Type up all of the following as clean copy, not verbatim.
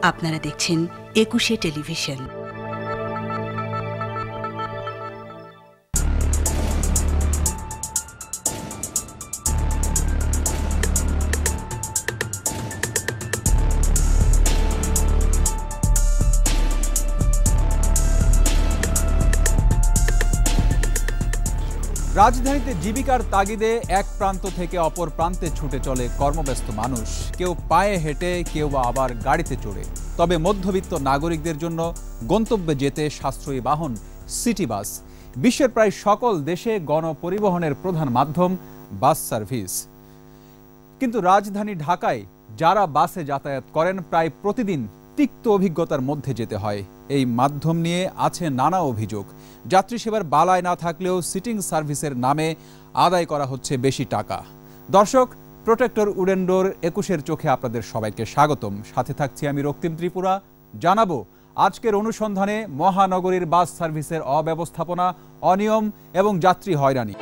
আপনারা দেখছেন একুশে টেলিভিশন। রাজধানীতে জীবিকার তাগিদে এক প্রান্ত থেকে অপর প্রান্তে ছুটে চলে কর্মব্যস্ত মানুষ, কেউ পায়ে হেঁটে, কেউ বা আবার গাড়িতে চড়ে। তবে মধ্যবিত্ত নাগরিকদের জন্য গন্তব্যে যেতে সাশ্রয়ী বাহন সিটি বাস। বিশ্বের প্রায় সকল দেশে গণপরিবহনের প্রধান মাধ্যম বাস সার্ভিস। কিন্তু রাজধানী ঢাকায় যারা বাসে যাতায়াত করেন প্রায় প্রতিদিন তিক্ত অভিজ্ঞতার মধ্যে যেতে হয়। এই মাধ্যম নিয়ে আছে নানা অভিযোগ। যাত্রী সেবার বালায় না থাকলেও সিটিং সার্ভিসের নামে আদায় করা হচ্ছে বেশি টাকা। দর্শক, প্রোটেক্টর উডেন ডোর 21-এর চোখে আপনাদের সবাইকে স্বাগতম। সাথে থাকছি আমি রক্তিম ত্রিপুরা। জানাবো আজকের অনুসন্ধানে মহানগরীর বাস সার্ভিসের অব্যবস্থাপনা, অনিয়ম এবং যাত্রী হয়রানি।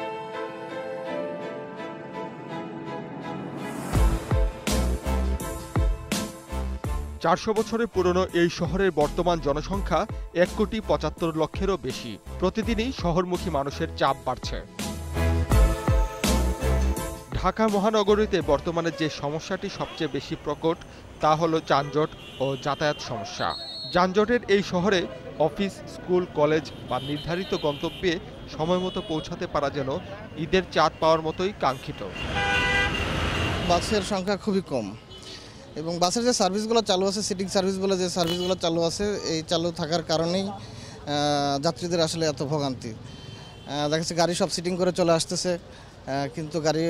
400 বছরের পুরনো এই শহরের বর্তমান জনসংখ্যা 1,75,00,000-এরও বেশি। প্রতিদিনই শহরমুখী মানুষের চাপ বাড়ছে। ঢাকা মহানগরীতে বর্তমানে যে সমস্যাটি সবচেয়ে বেশি প্রকট তা হলো যানজট ও যাতায়াত সমস্যা। যানজটের এই শহরে অফিস, স্কুল, কলেজ বা নির্ধারিত গন্তব্যে সময়মতো পৌঁছাতে পারা যেন ঈদের চাঁদ পাওয়ার মতোই কাঙ্ক্ষিত। বাসের সংখ্যা খুবই কম এবং বাসের যে সার্ভিসগুলো চালু আছে, সিটিং সার্ভিসগুলো যে সার্ভিসগুলো চালু আছে, এই চালু থাকার কারণেই যাত্রীদের আসলে এত ভোগান্তি। দেখা যাচ্ছে গাড়ি সব সিটিং করে চলে আসতেছে, কিন্তু গাড়ি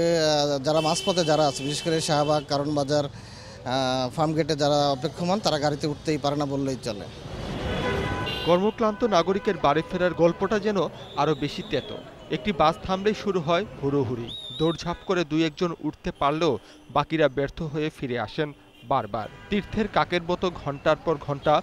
যারা মাঝপথে যারা আছে, বিশেষ করে শাহবাগ, কারণ বাজার, ফার্মগেটে যারা অপেক্ষমান, তারা গাড়িতে উঠতেই পারে না বললেই চলে। কর্মক্লান্ত নাগরিকের বাড়ি ফেরার গল্পটা যেন আরও বেশি তেতো। একটি বাস থামলেই শুরু হয় হুড়োহুড়ি। দৌড়ঝাঁপ করে 2-1 উঠতে পারলেও বাকিরা ব্যর্থ হয়ে ফিরে আসেন বারবার। তীর্থের কাকের মতো ঘন্টার পর ঘন্টা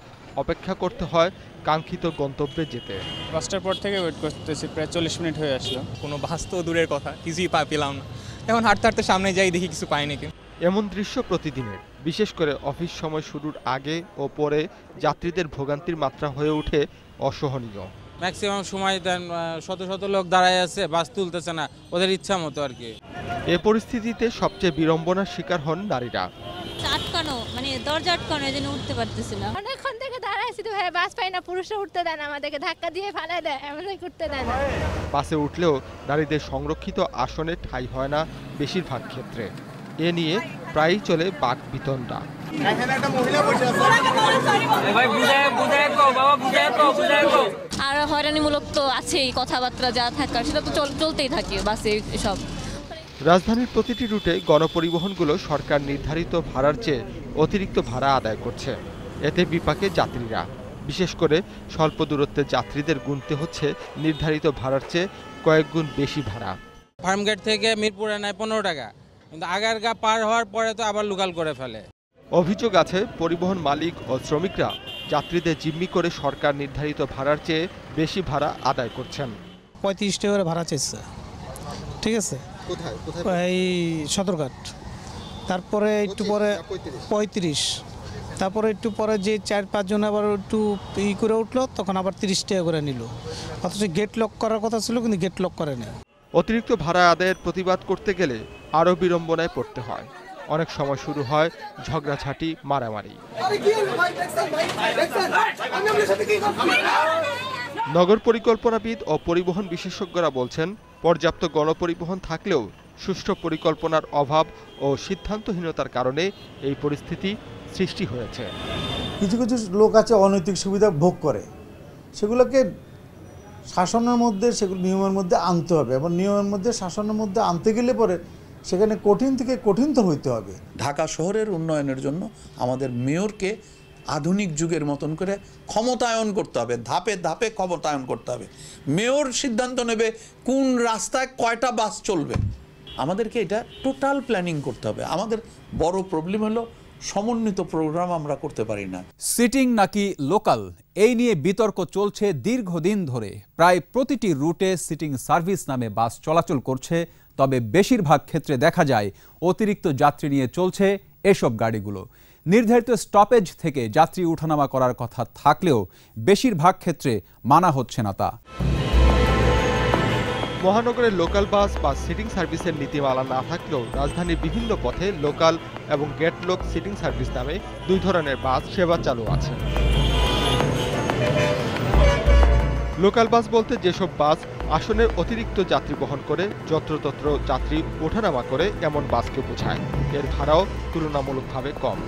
অপেক্ষা করতে হয় কাঙ্ক্ষিত গন্তব্যে যেতে। 5টার পর থেকে ওয়েট করতেছি, প্রায় 40 মিনিট হয়ে আসলো। কোনো বাস তো দূরের কথা, কিছুই পেলাম না। এখন হাঁটতে হাঁটতে সামনে যাই, দেখি কিছু পাই নাকি। এমন দৃশ্য প্রতিদিনের। বিশেষ করে অফিস সময় শুরুর আগে ও পরে যাত্রীদের ভোগান্তির মাত্রা হয়ে ওঠে অসহনীয়। ম্যাক্সিমাম সময় দেন শত শত লোক দাঁড়ায় আছে, বাস তুলতেছে না ওদের ইচ্ছা মতো আর কি। এ পরিস্থিতিতে সবচেয়ে বিড়ম্বনার শিকার হন নারীরা। আটকানো, মানে দরজা আটকানো, এজন্য উঠতে পারতেছি না। অনেকক্ষণ থেকে দাঁড়াইছি তো ভাই, বাস পাই না, পুরুষরা উঠতে দেয় না, আমাদেরকে ধাক্কা দিয়ে ফেলে দেয়, এমনই করতে দেয় না। বাসে উঠলেও নারীদের সংরক্ষিত আসনে ঠাঁই হয় না বেশিরভাগ ক্ষেত্রে। এ নিয়ে প্রায়ই চলে বাক বিতণ্ডা। আর হয়রানিমূলক তো আছেই, কথাবার্তা যা থাকার সেটা তো চলতেই থাকে বাসে সব। রাজধানীর প্রতিটি রুটে গণপরিবহনগুলো সরকার নির্ধারিত ভাড়ার চেয়ে অতিরিক্ত ভাড়া আদায় করছে। এতে বিপাকে যাত্রীরা। বিশেষ করে স্বল্প দূরত্বের যাত্রীদের গুনতে হচ্ছে নির্ধারিত ভাড়ার চেয়ে কয়েক গুণ বেশি ভাড়া। ফার্মগেট থেকে মিরপুরে নেয় 15 টাকা, কিন্তু আগারগা পার হওয়ার পরে তো আবার লোকাল করে ফেলে। অভিযোগ আছে পরিবহন মালিক ও শ্রমিকরা যাত্রীদের জিম্মি করে সরকার নির্ধারিত ভাড়ার চেয়ে বেশি ভাড়া আদায় করছেন। 35 টাকা করে ভাড়া চাইছে, ঠিক আছে? কোথায় এই সদরঘাট, তারপরে একটু পরে 35, তারপরে একটু পরে যে 4-5 জন আবার একটু করে উঠলো, তখন আবার 30 টাকা করে নিল। অথচ গেট লক করার কথা ছিল, কিন্তু গেট লক করে না। অতিরিক্ত ভাড়া আদায়ের প্রতিবাদ করতে গেলে আরও বিড়ম্বনায় পড়তে হয়। অনেক সময় শুরু হয় ঝগড়াঝাঁটি, মারামারি। নগর পরিকল্পনাবিদ ও পরিবহন বিশেষজ্ঞরা বলছেন, পর্যাপ্ত গণপরিবহন থাকলেও সুষ্ঠু পরিকল্পনার অভাব ও সিদ্ধান্তহীনতার কারণে এই পরিস্থিতি সৃষ্টি হয়েছে। কিছু কিছু লোক আছে অনৈতিক সুবিধা ভোগ করে, সেগুলোকে শাসনের মধ্যে, সেগুলো নিয়মের মধ্যে আনতে হবে এবং নিয়মের মধ্যে, শাসনের মধ্যে আনতে গেলে পরে সেখানে কঠিন থেকে কঠিনতর হইতে হবে। ঢাকা শহরের উন্নয়নের জন্য আমাদের মেয়রকে আধুনিক যুগের মতন করে ক্ষমতায়ন করতে হবে, ধাপে ধাপে ক্ষমতায়ন করতে হবে। মেয়র সিদ্ধান্ত নেবে কোন রাস্তায় কয়টা বাস চলবে। আমাদেরকে এটা টোটাল প্ল্যানিং করতে হবে। আমাদের বড় প্রবলেম হলো সমন্বিত প্রোগ্রাম আমরা করতে পারি না। সিটিং নাকি লোকাল, এই নিয়ে বিতর্ক চলছে দীর্ঘদিন ধরে। প্রায় প্রতিটি রুটে সিটিং সার্ভিস নামে বাস চলাচল করছে, তবে বেশিরভাগ ক্ষেত্রে দেখা যায় অতিরিক্ত যাত্রী নিয়ে চলছে এসব গাড়িগুলো। নির্ধারিত স্টপেজ থেকে যাত্রী ওঠানামা করার কথা থাকলেও বেশিরভাগ ক্ষেত্রে মানা হচ্ছে না তা। মহানগরের লোকাল বাস বা সিটিং সার্ভিসের নীতিমালা না থাকলেও রাজধানীর বিভিন্ন পথে লোকাল এবং গেটলক সিটিং সার্ভিস নামে দুই ধরনের বাস সেবা চালু আছে। লোকাল বাস বলতে যেসব বাস আসনের অতিরিক্ত যাত্রী বহন করে যত্রতত্র যাত্রী ওঠানামা করে এমন বাসকে বোঝায়। এর ভাড়াও তুলনামূলকভাবে কম।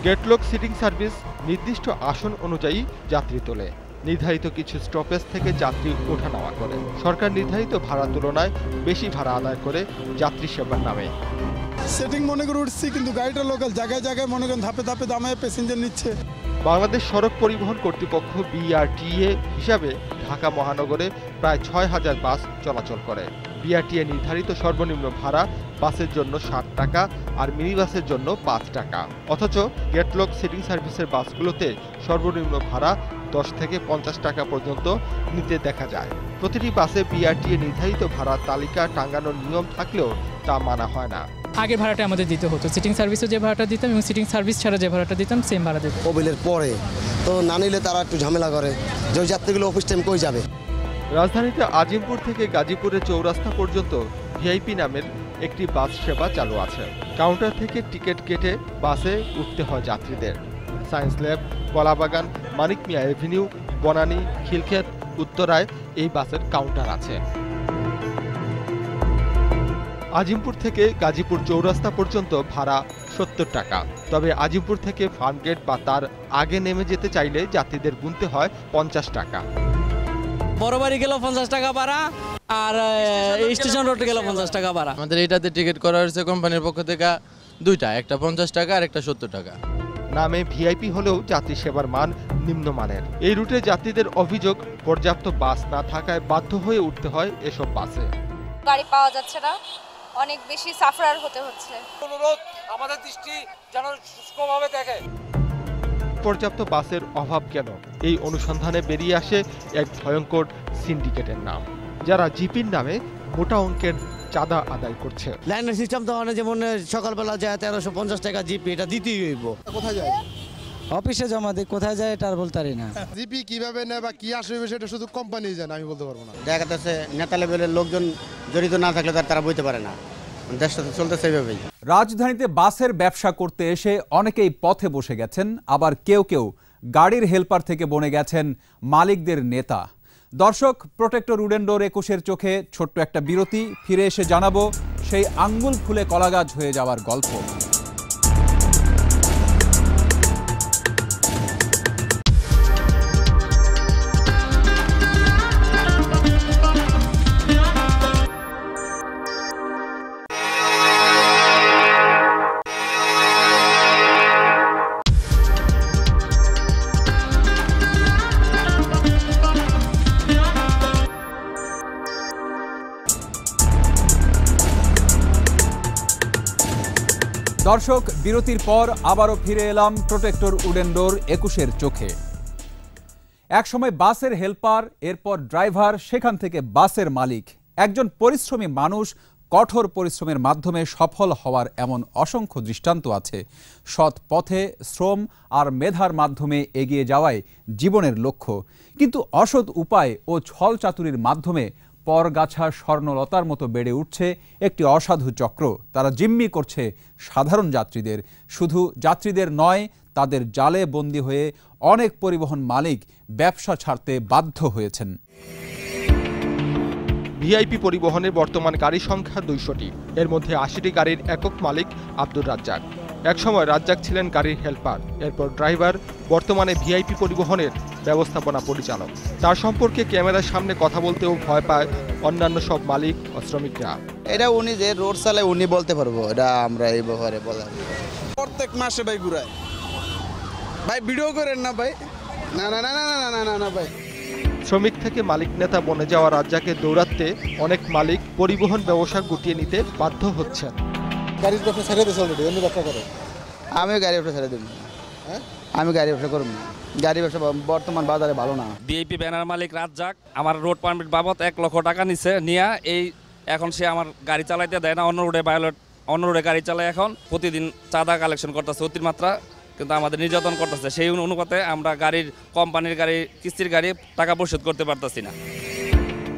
গেটলক সিটিং সার্ভিস নির্দিষ্ট আসন অনুযায়ী যাত্রী তোলে, নির্ধারিত কিছু স্টপেজ থেকে যাত্রী ওঠানামা করে, সরকার নির্ধারিত ভাড়া তুলনায় বেশি ভাড়া আদায় করে যাত্রী সেবার নামে। সেটিং মনে করে উঠছি, কিন্তু গাড়িটা লোকাল, জায়গায় জায়গায় মনে করেন ধাপে ধাপে দামে প্যাসেঞ্জার নিচ্ছে। বাংলাদেশ সড়ক পরিবহন কর্তৃপক্ষ BRTA হিসাবে ঢাকা মহানগরে প্রায় ৬,০০০ বাস চলাচল করে। BRTA নির্ধারিত সর্বনিম্ন ভাড়া বাসের জন্য ৬০ টাকা আর মিনি বাসের জন্য ৫ টাকা। অথচ গেটলক সিটিং সার্ভিসের বাসগুলোতে সর্বনিম্ন ভাড়া ১০ থেকে ৫০ টাকা পর্যন্ত নিতে দেখা যায়। প্রতিটি বাসে BRTA নির্ধারিত ভাড়ার তালিকা টাঙানোর নিয়ম থাকলেও তা মানা হয় না। আগের ভাড়াটা আমাদের দিতে হতো, সিটিং সার্ভিসও যে ভাড়াটা দিতাম এবং সিটিং সার্ভিস ছাড়া যে ভাড়াটা দিতাম সেম ভাড়া দিতাম। মোবিলের পরে তো না নিলে তারা একটু ঝামেলা করে, যে যাত্রীগুলো অফিস টাইম কই যাবে। রাজধানীতে আজিমপুর থেকে গাজীপুরের চৌরাস্তা পর্যন্ত VIP নামের একটি বাস সেবা চালু আছে। কাউন্টার থেকে টিকিট কেটে বাসে উঠতে হয় যাত্রীদের। সায়েন্স ল্যাব, কলাবাগান, মানিক মিয়া এভিনিউ, বনানী, খিলক্ষেত, উত্তরায় এই বাসের কাউন্টার আছে। আজিমপুর থেকে গাজীপুর চৌরাস্তা পর্যন্ত ভাড়া ৭০ টাকা। তবে আজিমপুর থেকে ফার্মগেট বা তার আগে নেমে যেতে চাইলে যাত্রীদের গুনতে হয় ৫০ টাকা। বড় বাড়ি গেলেও ৫০ টাকা ভাড়া, আর স্টেশন রোডে গেলেও ৫০ টাকা ভাড়া। আমাদের এটাতে টিকিট করা হয়েছে কোম্পানির পক্ষ থেকে দুইটা, একটা ৫০ টাকা আর একটা ৭০ টাকা। নামে VIP হলেও যাত্রী সেবার মান নিম্নমানের। এই রুটে যাত্রীদের অভিযোগ, পর্যাপ্ত বাস না থাকায় বাধ্য হয়ে উঠতে হয় এসব বাসে। গাড়ি পাওয়া যাচ্ছে না, অনেক বেশি সাফার হতে হচ্ছে। অনুরোধ আমাদের দৃষ্টি যেন সুষ্ঠুভাবে দেখে। পর্যাপ্ত বাসের অভাব কেন, এই অনুসন্ধানে বেরিয়ে আসে এক ভয়ঙ্কর সিন্ডিকেটের নাম, যারা জিপির নামে মোটা অঙ্কের চাঁদা আদায় করছে। লাইনের সিস্টেম তো মানে যেমন সকালবেলা যায় ১৩৫০ টাকা জিপি, এটা দিতেই হইব। কোথায় যায়? অফিসে জমা দিই, কোথায় যায় এটা আর বলতে পারি না। জিপি কিভাবে নেয় বা কি আসবে সেটা শুধু কোম্পানি জানে, আমি বলতে পারবো না। দেখা যাচ্ছে নেতা লেভেলের লোকজন জড়িত না থাকলে তারা বইতে পারে না, দেশটা তো চলতেছে এইভাবেই। রাজধানীতে বাসের ব্যবসা করতে এসে অনেকেই পথে বসে গেছেন, আবার কেউ কেউ গাড়ির হেল্পার থেকে বনে গেছেন মালিকদের নেতা। দর্শক, প্রোটেক্টর উডেন ডোর ২১-এর চোখে ছোট্ট একটা বিরতি, ফিরে এসে জানাবো সেই আঙ্গুল ফুলে কলাগাছ হয়ে যাওয়ার গল্প। দর্শক, বিরতির পর আবারও ফিরে এলাম প্রোটেক্টর উডেন ডোর ২১-এর চোখে। একসময় বাসের হেল্পার, এরপর ড্রাইভার, সেখান থেকে বাসের মালিক। একজন পরিশ্রমী মানুষ কঠোর পরিশ্রমের মাধ্যমে সফল হওয়ার এমন অসংখ্য দৃষ্টান্ত আছে। সৎ পথে শ্রম আর মেধার মাধ্যমে এগিয়ে যাওয়াই জীবনের লক্ষ্য, কিন্তু অসৎ উপায় ও ছল চাতুরির মাধ্যমে পরগাছা স্বর্ণলতার মতো বেড়ে উঠছে একটি অসাধু চক্র। তারা জিম্মি করছে সাধারণ যাত্রীদের। শুধু যাত্রীদের নয়, তাদের জালে বন্দী হয়ে অনেক পরিবহন মালিক ব্যবসা ছাড়তে বাধ্য হয়েছেন। VIP পরিবহনের বর্তমান গাড়ি সংখ্যা ২০০টি। এর মধ্যে ৮০টি গাড়ির একক মালিক আব্দুর রাজ্জাক। একসময় রাজ্জাক ছিলেন গাড়ির হেল্পার, এরপর ড্রাইভার, বর্তমানে VIP পরিবহনের ব্যবস্থাপনা পরিচালক। তার সম্পর্কে ক্যামেরার সামনে কথা বলতেও ভয় পায় অন্যান্য সব মালিক ও শ্রমিকরা। এটা উনি যে রোড চালায় উনি বলতে পারবো, এটা আমরা এই ব্যাপারে বলা। প্রত্যেক মাসে ভাই ঘুরায় ভাই, ভিডিও করেন না ভাই। না না না না না না না ভাই। শ্রমিক থেকে মালিক নেতা বনে যাওয়া রাজ্জাকে দৌড়াতে অনেক মালিক পরিবহন ব্যবসা গুটিয়ে নিতে বাধ্য হচ্ছেন। গাড়ির ব্যবসা ছেড়ে দিয়েছে অলরেডি, অন্য ব্যবসা করে। আমি গাড়ি ব্যবসা ছেড়ে দেব, আমি গাড়ি ব্যবসা করব না। গাড়ি ব্যবসা বর্তমান বাজারে ভালো না। VIP ব্যানার মালিক রাজ্জাক আমার রোড পারমিট বাবদ ১ লক্ষ টাকা নিছে, নিয়ে এই এখন সে আমার গাড়ি চালাইতে দেয় না, অন্য রোডে ভায়োলেট অন্য রোডে গাড়ি চালায় এখন প্রতিদিন চাঁদা কালেকশন করতেছে অতিমাত্রা, কিন্তু আমাদের নির্যাতন করতেছে। সেই অনুপাতে আমরা গাড়ির কোম্পানির গাড়ি কিস্তির গাড়ি টাকা পরিশোধ করতে পারতেছি না।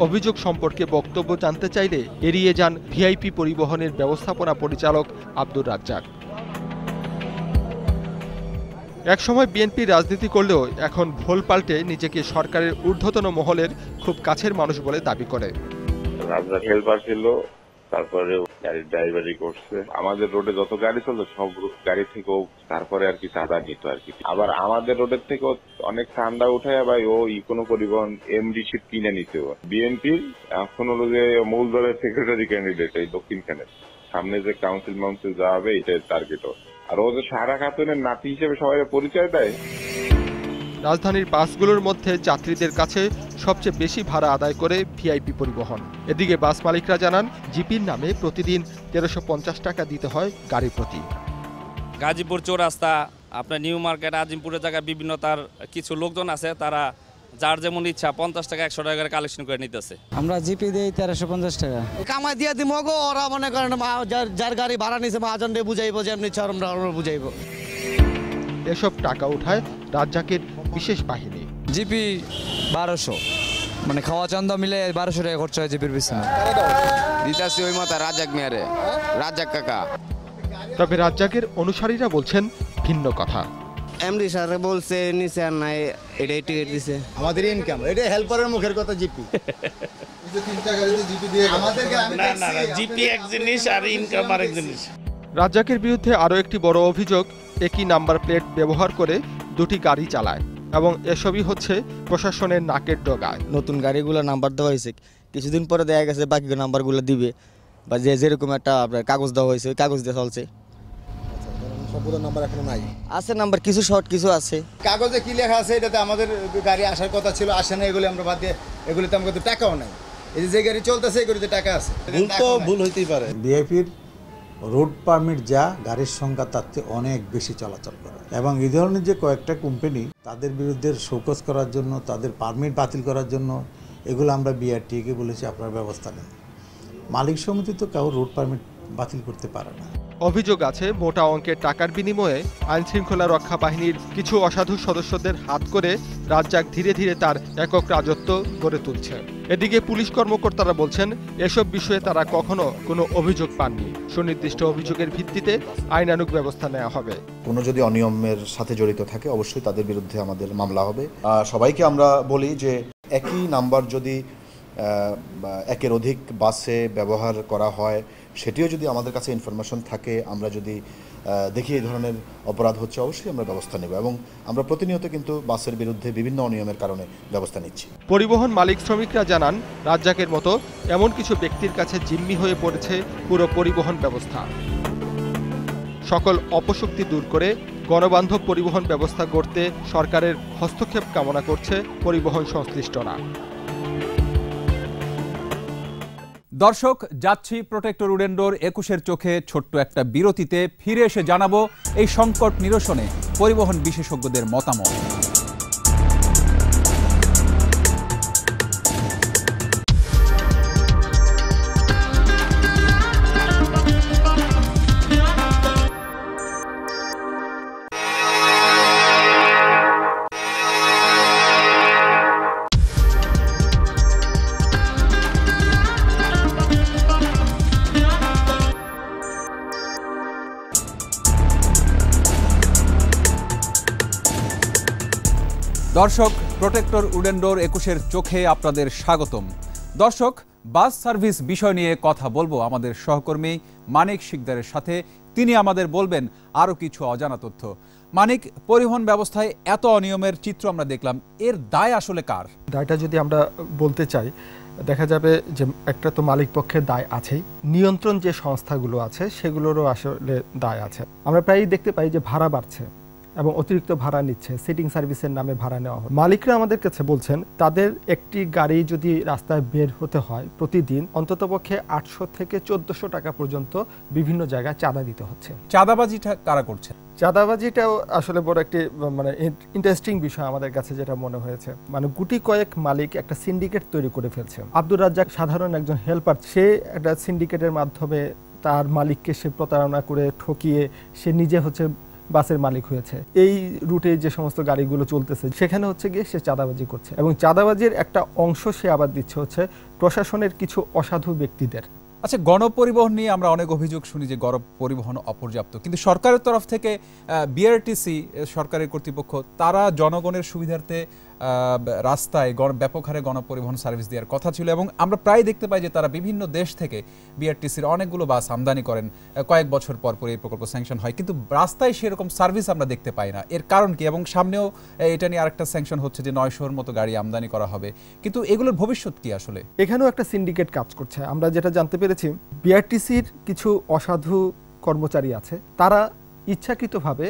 অভিযোগ সম্পর্কে বক্তব্য জানতে চাইলে এড়িয়ে যান ভিআইপি পরিবহনের ব্যবস্থাপনা পরিচালক আব্দুর রাজ্জাক। একসময় বিএনপি রাজনীতি করলেও এখন ভোল পাল্টে নিজেকে সরকারের ঊর্ধ্বতন মহলের খুব কাছের মানুষ বলে দাবি করে। রাজ্জাক হেল্পার ছিল, তারপরে গাড়ির ড্রাইভারি করছে। আমাদের রোডে যত গাড়ি চলতো সব গাড়ি থেকেও তারপরে আর কি চাঁদা নিত আর কি। আবার আমাদের রোডের থেকেও অনেক চাঁদা উঠায় ভাই ও ইকোনো পরিবহন এমডি শিপ কিনে নিতে। বিএনপির এখন হলো যে মূল দলের সেক্রেটারি ক্যান্ডিডেট এই দক্ষিণখানের সামনে যে কাউন্সিল মাউন্সিল যা হবে এটাই টার্গেট। আর ও যে সারা খাতুনের নাতি হিসেবে সবাই পরিচয় দেয়। রাজধানীর বাসগুলোর মধ্যে যাত্রীদের কাছে সবচেয়ে বেশি ভাড়া আদায় করে ভিআইপি পরিবহন। এদিকে বাস মালিকরা জানান জিপির নামে প্রতিদিন 1350 টাকা দিতে হয় গাড়ি প্রতি। গাজীপুর চৌরাস্তা, আপনার নিউ মার্কেট, আজিমপুরের জায়গায় বিভিন্ন তার কিছু লোকজন আছে, তারা যার যেমন ইচ্ছা 50 টাকা 100 টাকা করে কালেকশন করে নিতেছে। আমরা জিপি দেই 1350 টাকা কামাই দিয়ে দিমো গো। ওরা মনে করেন যার গাড়ি ভাড়া নিছে মহাজন দিয়ে বুঝাইবো, যেমনি ইচ্ছা আমরা বুঝাইবো। এসব টাকা উঠায় রাজ্জাকের বিশেষ বাহিনী। জিপি 1200, মানে খাওয়া চান্দা মিলে 1200 টাকা খরচ হয় জিপির পিছনে। দিতাছি ওই মাথা রাজ্জাক মেয়ারে, রাজ্জাক কাকা। তবে রাজ্জাকের অনুসারীরা বলছেন ভিন্ন কথা। এমডি স্যার বলছে নিচে আর নাই, এটাই টিকিট দিছে। আমাদের ইনকাম এটা হেল্পারের মুখের কথা। জিপি জিপি এক জিনিস আর ইনকাম আরেক জিনিস। রাজ্জাকের বিরুদ্ধে আরও একটি বড় অভিযোগ, একই নাম্বার প্লেট ব্যবহার করে দুটি গাড়ি চালায় এবং এসবই হচ্ছে প্রশাসনের নাকের ডগায়। নতুন গাড়িগুলো নাম্বার দেওয়া হয়েছে, কিছুদিন পরে দেখা গেছে বাকি নাম্বারগুলো দিবে, বা যেরকম একটা আপনার কাগজ দেওয়া হয়েছে ওই কাগজ দিয়ে চলছে। সম্পূর্ণ নাম্বার এখনো নাই, আছে নাম্বার কিছু শর্ট কিছু আছে। কাগজে কি লেখা আছে এটাতে আমাদের গাড়ি আসার কথা ছিল, আসে না। এগুলো আমরা বাদ দিয়ে, এগুলোতে আমাদের টাকাও নাই। এই যে গাড়ি চলতেছে এগুলোতে টাকা আছে। ভুল হইতেই পারে। ভিআইপির রোড পারমিট যা গাড়ির সংখ্যা তার চেয়ে অনেক বেশি চলাচল করে, এবং এই ধরনের যে কয়েকটা কোম্পানি তাদের বিরুদ্ধে শোকজ করার জন্য, তাদের পারমিট বাতিল করার জন্য এগুলো আমরা বিআরটিএকে বলেছি আপনার ব্যবস্থা নেন। মালিক সমিতি তো কাউ রোড পারমিট বাতিল করতে পারে না। অভিযোগ আছে মোটা অঙ্কের টাকার বিনিময়ে আইনশৃঙ্খলা রক্ষা বাহিনীর কিছু অসাধু সদস্যদের হাত করে রাজ্জাক ধীরে ধীরে তার একক রাজত্ব গড়ে তুলছে। এদিকে পুলিশ কর্মকর্তারা বলছেন এসব বিষয়ে তারা কখনো কোনো অভিযোগ পাননি। সুনির্দিষ্ট অভিযোগের ভিত্তিতে আইনানুগ ব্যবস্থা নেওয়া হবে। কোনো যদি অনিয়মের সাথে জড়িত থাকে অবশ্যই তাদের বিরুদ্ধে আমাদের মামলা হবে। সবাইকে আমরা বলি যে একই নাম্বার যদি একের অধিক বাসে ব্যবহার করা হয়, সেটিও যদি আমাদের কাছে ইনফরমেশন থাকে, আমরা যদি দেখি এই ধরনের অপরাধ হচ্ছে, অবশ্যই আমরা ব্যবস্থা নেব এবং আমরা প্রতিনিয়ত কিন্তু বাসের বিরুদ্ধে বিভিন্ন অনিয়মের কারণে ব্যবস্থা নিচ্ছি। পরিবহন মালিক শ্রমিকরা জানান রাজ্জাকের মতো এমন কিছু ব্যক্তির কাছে জিম্মি হয়ে পড়েছে পুরো পরিবহন ব্যবস্থা। সকল অপশক্তি দূর করে গণবান্ধব পরিবহন ব্যবস্থা গড়তে সরকারের হস্তক্ষেপ কামনা করছে পরিবহন সংশ্লিষ্টরা। দর্শক, যাচ্ছি প্রোটেক্টর উডেন্ডোর 21-এর চোখে ছোট্ট একটা বিরতিতে। ফিরে এসে জানাবো এই সংকট নিরসনে পরিবহন বিশেষজ্ঞদের মতামত। দর্শক, প্রোটেক্টর উডেন্ডোর 21-এর চোখে আপনাদের স্বাগতম। দর্শক, বাস সার্ভিস বিষয় নিয়ে কথা বলবো আমাদের সহকর্মী মানিক শিকদারের সাথে। তিনি আমাদের বলবেন আরও কিছু অজানা তথ্য। মানিক, পরিবহন ব্যবস্থায় এত অনিয়মের চিত্র আমরা দেখলাম, এর দায় আসলে কার? দায়টা যদি আমরা বলতে চাই, দেখা যাবে যে একটা তো মালিক পক্ষের দায় আছেই, নিয়ন্ত্রণ যে সংস্থাগুলো আছে সেগুলোরও আসলে দায় আছে। আমরা প্রায়ই দেখতে পাই যে ভাড়া বাড়ছে এবং অতিরিক্ত ভাড়া নিচ্ছে, সিটিং সার্ভিসের নামে ভাড়া নেওয়া হয়। মালিকরা আমাদের কাছে বলছেন তাদের একটি গাড়ি যদি রাস্তায় বের হতে হয় প্রতিদিন অন্ততপক্ষে 800 থেকে 1400 টাকা পর্যন্ত বিভিন্ন জায়গায় চাঁদা দিতে হচ্ছে। চাঁদাবাজিটা কারা করছে? চাঁদাবাজিটাও আসলে বড় একটি মানে ইন্টারেস্টিং বিষয় আমাদের কাছে যেটা মনে হয়েছে। মানে গুটি কয়েক মালিক একটা সিন্ডিকেট তৈরি করে ফেলছে। আব্দুর রাজ্জাক সাধারণ একজন হেল্পার, সে একটা সিন্ডিকেটের মাধ্যমে তার মালিককে সে প্রতারণা করে ঠকিয়ে সে নিজে হচ্ছে বাসের মালিক হয়েছে। এই রুটে যে সমস্ত গাড়িগুলো চলতেছে সেখানে হচ্ছে গিয়ে সে চাঁদাবাজি করছে এবং চাঁদাবাজির একটা অংশ সে আবার দিচ্ছে হচ্ছে প্রশাসনের কিছু অসাধু ব্যক্তিদের। আচ্ছা, গণপরিবহন নিয়ে আমরা অনেক অভিযোগ শুনি যে গণপরিবহন অপর্যাপ্ত, কিন্তু সরকারের তরফ থেকে বিআরটিসি সরকারের কর্তৃপক্ষ তারা জনগণের সুবিধার্থে রাস্তায় ব্যাপক হারে গণপরিবহন সার্ভিস দেওয়ার কথা ছিল এবং আমরা প্রায় দেখতে পাই যে তারা বিভিন্ন দেশ থেকে বিআরটিসির অনেকগুলো বাস আমদানি করেন, কয়েক বছর পর পর এই প্রকল্প স্যাংশন হয়, কিন্তু রাস্তায় সেরকম সার্ভিস আমরা দেখতে পাই না। এর কারণ কি? এবং সামনেও এটা নিয়ে আরেকটা স্যাংশন হচ্ছে যে 900-র মতো গাড়ি আমদানি করা হবে, কিন্তু এগুলোর ভবিষ্যৎ কি আসলে? এখানেও একটা সিন্ডিকেট কাজ করছে। আমরা যেটা জানতে পেরেছি, বিআরটিসির কিছু অসাধু কর্মচারী আছে, তারা ইচ্ছাকৃতভাবে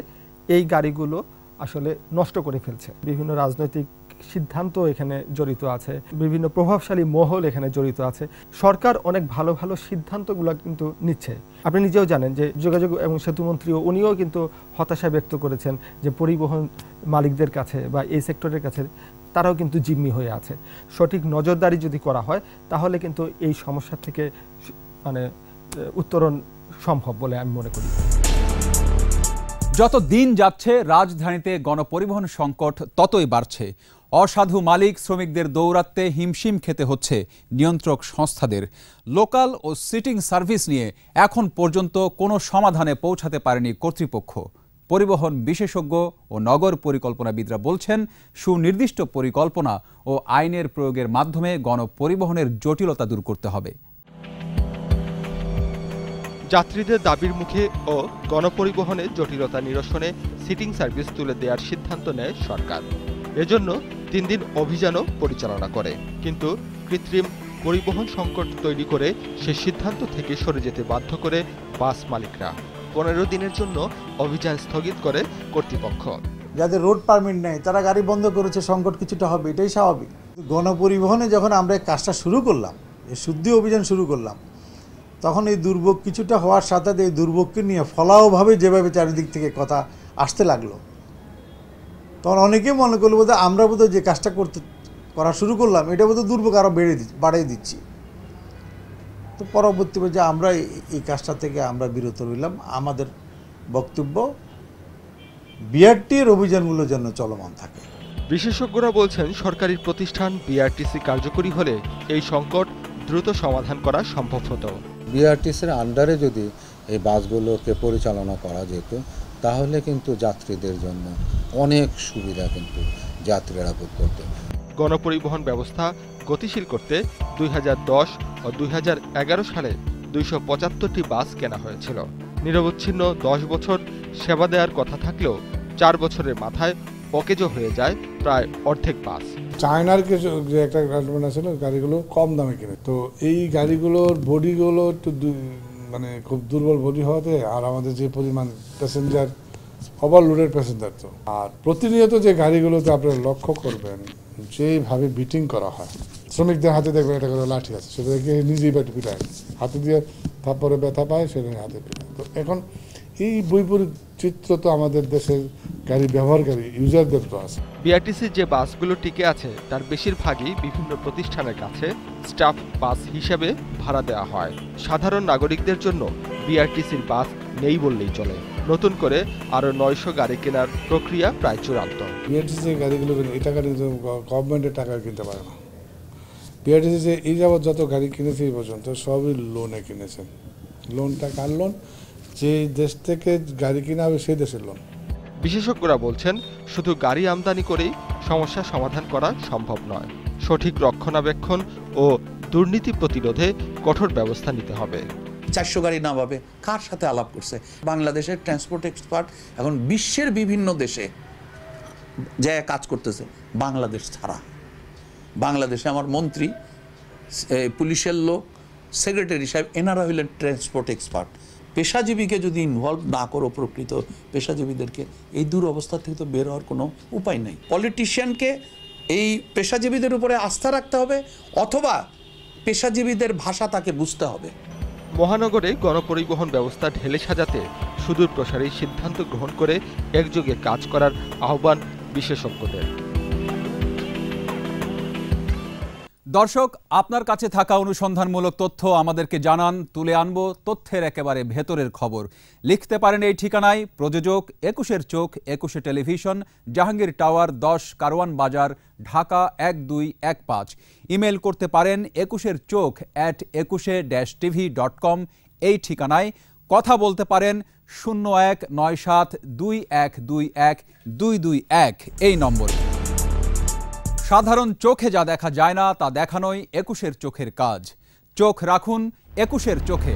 এই গাড়িগুলো আসলে নষ্ট করে ফেলছে। বিভিন্ন রাজনৈতিক সিদ্ধান্ত এখানে জড়িত আছে, বিভিন্ন প্রভাবশালী মহল এখানে জড়িত আছে। সরকার অনেক ভালো ভালো সিদ্ধান্তগুলো কিন্তু নিচ্ছে। আপনি নিজেও জানেন যে যোগাযোগ এবং সেতুমন্ত্রীও উনিও কিন্তু হতাশা ব্যক্ত করেছেন যে পরিবহন মালিকদের কাছে বা এই সেক্টরের কাছে তারাও কিন্তু জিম্মি হয়ে আছে। সঠিক নজরদারি যদি করা হয় তাহলে কিন্তু এই সমস্যা থেকে মানে উত্তরণ সম্ভব বলে আমি মনে করি। যত দিন যাচ্ছে রাজধানীতে গণপরিবহন সংকট ততই বাড়ছে। অসাধু মালিক শ্রমিকদের দৌরাত্মে হিমশিম খেতে হচ্ছে নিয়ন্ত্রক সংস্থাদের। লোকাল ও সিটিং সার্ভিস নিয়ে এখন পর্যন্ত কোনো সমাধানে পৌঁছাতে পারেনি কর্তৃপক্ষ। পরিবহন বিশেষজ্ঞ ও নগর পরিকল্পনাবিদরা বলছেন, সুনির্দিষ্ট পরিকল্পনা ও আইনের প্রয়োগের মাধ্যমে গণপরিবহনের জটিলতা দূর করতে হবে। যাত্রীদের দাবির মুখে ও গণপরিবহনে জটিলতা নিরসনে সিটিং সার্ভিস তুলে দেওয়ার সিদ্ধান্ত নেয় সরকার। এজন্য 3 দিন অভিযানও পরিচালনা করে, কিন্তু কৃত্রিম পরিবহন সংকট তৈরি করে সে সিদ্ধান্ত থেকে সরে যেতে বাধ্য করে বাস মালিকরা। 15 দিনের জন্য অভিযান স্থগিত করে কর্তৃপক্ষ। যাদের রোড পারমিট নেই তারা গাড়ি বন্ধ করেছে, সংকট কিছুটা হবে, এটাই স্বাভাবিক। গণপরিবহনে যখন আমরা কাজটা শুরু করলাম, এই শুদ্ধি অভিযান শুরু করলাম, তখন এই দুর্ভোগ কিছুটা হওয়ার সাথে এই দুর্ভোগকে নিয়ে ফলাওভাবে যেভাবে চারিদিক থেকে কথা আসতে লাগলো, তখন অনেকেই মনে করলো বোধহয় আমরা বোধহয় যে কাজটা করা শুরু করলাম এটা বোধহয় দুর্ভোগ আরও বাড়িয়ে দিচ্ছি। তো পরবর্তী পর্যায়ে আমরা এই কাজটা থেকে আমরা বিরত রইলাম। আমাদের বক্তব্য বিআরটির অভিযানগুলো যেন চলমান থাকে। বিশেষজ্ঞরা বলছেন, সরকারি প্রতিষ্ঠান বিআরটিসি কার্যকরী হলে এই সংকট দ্রুত সমাধান করা সম্ভব হতো। বিআরটিসির আন্ডারে যদি এই বাসগুলোকে পরিচালনা করা যেত তাহলে কিন্তু যাত্রীদের জন্য অনেক সুবিধা কিন্তু যাত্রীরা ভোগ করত। গণপরিবহন ব্যবস্থা গতিশীল করতে 2010 ও 2011 সালে 275টি বাস কেনা হয়েছিল। নিরবচ্ছিন্ন 10 বছর সেবা দেওয়ার কথা থাকলেও 4 বছরের মাথায় অকেজো হয়ে যায় প্রায় অর্ধেক বাস। চায়নার যে একটা গাড়ি ছিল, গাড়িগুলো কম দামে কিনে, তো এই গাড়িগুলোর বডিগুলো একটু মানে খুব দুর্বল বডি হওয়াতে আর আমাদের যে পরিমাণ প্যাসেঞ্জার, ওভারলোডেড প্যাসেঞ্জার, তো আর প্রতিনিয়ত যে গাড়িগুলোতে আপনারা লক্ষ্য করবেন যেভাবে বিটিং করা হয়, শ্রমিকদের হাতে দেখবেন একটা করে লাঠি আছে, সেটা দেখে নিজেই পিটায়, হাতে দিয়ে তারপরে ব্যথা পায়, সেটা হাতে পিটায়। তো এখন এই বৈপরীত চিত্র তো আমাদের দেশের গাড়ি ব্যবহারকারী ইউজারদের তো আছে। বিআরটিসির যে বাসগুলো টিকে আছে তার বেশিরভাগই বিভিন্ন প্রতিষ্ঠানের কাছে স্টাফ বাস হিসেবে ভাড়া দেওয়া হয়। সাধারণ নাগরিকদের জন্য বিআরটিসির বাস নেই বললেই চলে। নতুন করে আরও 900 গাড়ি কেনার প্রক্রিয়া প্রায় চূড়ান্ত। বিআরটিসি গাড়িগুলো এই টাকা গভর্নমেন্টের টাকা কিনতে পারে না। বিআরটিসি যে এই যাবৎ যত গাড়ি কিনেছে এই পর্যন্ত সবই লোনে কিনেছেন। লোনটা কার লোন? যে দেশ থেকে গাড়ি কিনা হবে সেই দেশের লোন। বিশেষজ্ঞরা বলছেন, শুধু গাড়ি আমদানি করেই সমস্যা সমাধান করা সম্ভব নয়। সঠিক রক্ষণাবেক্ষণ ও দুর্নীতি প্রতিরোধে কঠোর ব্যবস্থা নিতে হবে। 400 গাড়ি নামাবে, কার সাথে আলাপ করছে? বাংলাদেশের ট্রান্সপোর্ট এক্সপার্ট এখন বিশ্বের বিভিন্ন দেশে যে কাজ করতেছে, বাংলাদেশ ছাড়া। বাংলাদেশে আমার মন্ত্রী, পুলিশের লোক, সেক্রেটারি সাহেব, এনারা হইলেন ট্রান্সপোর্ট এক্সপার্ট। পেশাজীবীকে যদি ইনভলভ না করো, প্রকৃত পেশাজীবীদেরকে, এই দুরবস্থা থেকে তো বের হওয়ার কোনো উপায় নেই। পলিটিশিয়ানকে এই পেশাজীবীদের উপরে আস্থা রাখতে হবে, অথবা পেশাজীবীদের ভাষা তাকে বুঝতে হবে। মহানগরে গণপরিবহন ব্যবস্থা ঢেলে সাজাতে সুদূর প্রসারী সিদ্ধান্ত গ্রহণ করে একযোগে কাজ করার আহ্বান বিশেষজ্ঞদের। দর্শক, আপনার কাছে থাকা অনুসন্ধানমূলক তথ্য আমাদেরকে জানান, তুলে আনব তথ্যের একেবারে ভেতরের খবর। লিখতে পারেন এই ঠিকানায়। প্রযোজক 21-এর চোখ, 21 টেলিভিশন, জাহাঙ্গীর টাওয়ার 10, কারওয়ান বাজার, ঢাকা 1215। ইমেল করতে পারেন 21-এর চোখ @21e-tv.com এই ঠিকানায়। কথা বলতে পারেন 019721212221 এই নম্বরে। সাধারণ চোখে যা দেখা যায় না তা দেখানোই 21-এর চোখের কাজ। চোখ রাখুন 21-এর চোখে।